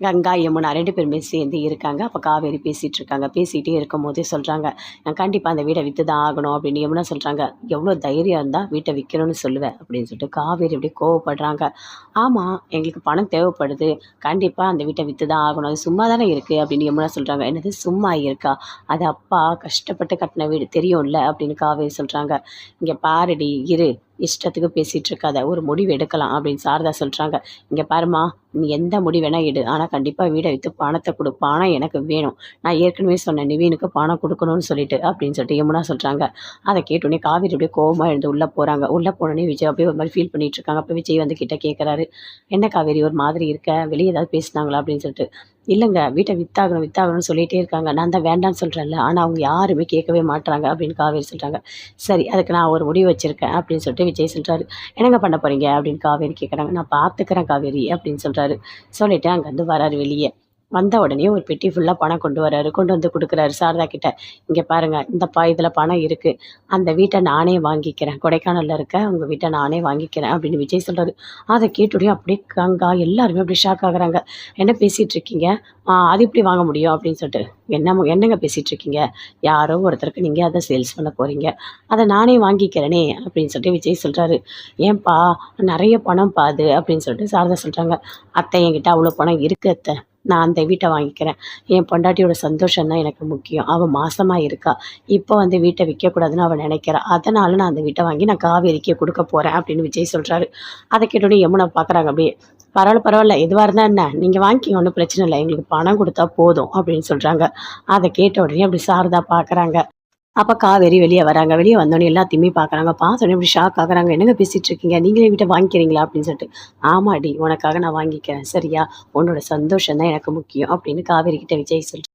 கங்கா, யமுனா 2 பேருமே சேர்ந்து இருக்காங்க. அப்ப காவேரி பேசிட்டு இருக்காங்க. பேசிட்டே இருக்கும்போதே சொல்றாங்க, "நான் கண்டிப்பா அந்த வீட வித்து தான் ஆகணும்." அப்படின்னு யமுனா சொல்றாங்க. "எவ்வளோ தைரியம் இருந்தா வீட்ட விக்கணும்னு சொல்லுவ?" அப்படின்னு சொல்லிட்டு காவேரி அப்படியே கோவப்படுறாங்க. "ஆமா, எங்களுக்கு பணம் தேவைப்படுது. கண்டிப்பா அந்த வீட்ட வித்து தான் ஆகணும். அது சும்மா தானே இருக்கு." அப்படின்னு யமுனா சொல்றாங்க. "என்னது சும்மா இருக்கா? அது அப்பா கஷ்டப்பட்டு கட்டின வீடு தெரியும்ல." அப்படின்னு காவேரி சொல்றாங்க. "இங்க பாருடி, இரு. இஷ்டத்துக்கு பேசிட்டு இருக்காத. ஒரு முடிவு எடுக்கலாம்." அப்படின்னு சாரதா சொல்றாங்க. "இங்க பாரும்மா, நீ எந்த முடிவு வேணா எடு. ஆனா கண்டிப்பா வீட வித்து பணத்த குடு. பணம் எனக்கு வேணும். நான் ஏற்கனவே சொன்னேன் நிவீனுக்கு பணம் குடுக்கணும்னு சொல்லிட்டு." அப்படின்னு சொல்லிட்டு யமுனா சொல்றாங்க. அத கேட்டோனே காவேரி அப்படியே கோவமா எழுந்து உள்ள போறாங்க. உள்ள போனோனே விஜய் அப்படியே ஒரு மாரி ஃபீல் பண்ணிட்டு இருக்காங்க. அப்ப விஜய் வந்து கிட்ட கேட்கறாரு. "என்ன காவேரி ஒரு மாதிரி இருக்க? வெளிய ஏதாவது பேசுனாங்களா?" அப்படின்னு சொல்லிட்டு. "இல்லங்க. வீட்ட வித்தாகணும், வித்தாகணும்னு சொல்லிட்டே இருக்காங்க. நான் தான் வேண்டான்னு சொல்றேன்ல. ஆனா அவங்க யாருமே கேட்கவே மாட்றாங்க." அப்படின்னு காவேரி சொல்றாங்க. "சரி, அதுக்கு நான் ஒரு முடிவு வச்சிருக்கேன்." அப்படின்னு சொல்லிட்டு விஜய் சொல்றாரு. "என்னங்க பண்ண போறீங்க?" அப்படின்னு காவேரி கேட்கறாங்க. "நான் பார்த்துக்கிறேன் காவேரி." அப்படின்னு சொல்றாரு. சொல்லிட்டு அங்கருந்து வராரு வெளிய. வந்த உடனே ஒரு பெட்டி ஃபுல்லா பணம் கொண்டு வராரு. கொண்டு வந்து குடுக்குறாரு சாரதா கிட்ட. "இங்க பாருங்க, இந்தப்பா இதுல பணம் இருக்கு. அந்த வீட்ட நானே வாங்கிக்கிறேன். கொடைக்கானல்ல இருக்க உங்க வீட்ட நானே வாங்கிக்கிறேன்." அப்படின்னு விஜய் சொல்றாரு. அத கேட்டோனே அப்படியே கங்கா எல்லாருமே அப்படியே ஷாக் ஆகுறாங்க. "என்ன பேசிட்டு இருக்கீங்க? அது எப்படி வாங்க முடியும்?" அப்படின்னு சொல்லிட்டு. என்னங்க பேசிட்டு இருக்கீங்க? யாரோ ஒருத்தருக்கு நீங்க அத சேல்ஸ் பண்ண போறீங்க. அத நானே வாங்கிக்கிறேனே." அப்படின்னு சொல்லிட்டு விஜய் சொல்றாரு. "ஏன்பா நெறைய பணம்ப்பா அது." அப்படின்னு சொல்லிட்டு சாரதா சொல்றாங்க. "அத்தை என்கிட்ட அவ்வளோ பணம் இருக்கு அத்தை. நான் அந்த வீட்ட வாங்கிக்கிறேன். என் பொண்டாட்டியோட சந்தோஷம் தான் எனக்கு முக்கியம். அவ மாசமா இருக்கா. இப்போ வந்து வீட்ட விக்கக்கூடாதுன்னு அவ நெனைக்கிறா. அதனால நான் அந்த வீட்ட வாங்கி நான் காவேரிக்கு குடுக்க போறேன்." அப்படின்னு விஜய் சொல்றாரு. அத கேட்டோனே யமுனா பார்க்குறாங்க அப்படியே. "பரவால்ல, பரவால்ல. எதுவா இருந்தா என்ன? நீங்க வாங்கிக்கங்க. ஒண்ணும் பிரச்சனை இல்ல. எங்களுக்கு பணம் குடுத்தா போதும்." அப்படின்னு சொல்றாங்க. அத கேட்ட உடனே அப்படி சாரதா பார்க்குறாங்க. அப்ப காவேரி வெளிய வராங்க. வெளிய வந்தோனே எல்லாத்தையுமே பார்க்குறாங்க. பார்த்தோனே அப்படி ஷாக் ஆகுறாங்க. "என்னங்க பேசிட்டு இருக்கீங்க? நீங்களே வீட்ட வாங்கிக்கிறீங்களா?" அப்படின்னு சொல்லிட்டு. "ஆமாடி, உனக்காக நான் வாங்கிக்கிறேன். சரியா? உன்னோட சந்தோஷம் தான் எனக்கு முக்கியம்." அப்படின்னு காவேரி கிட்ட விஜய் சொல்றாரு.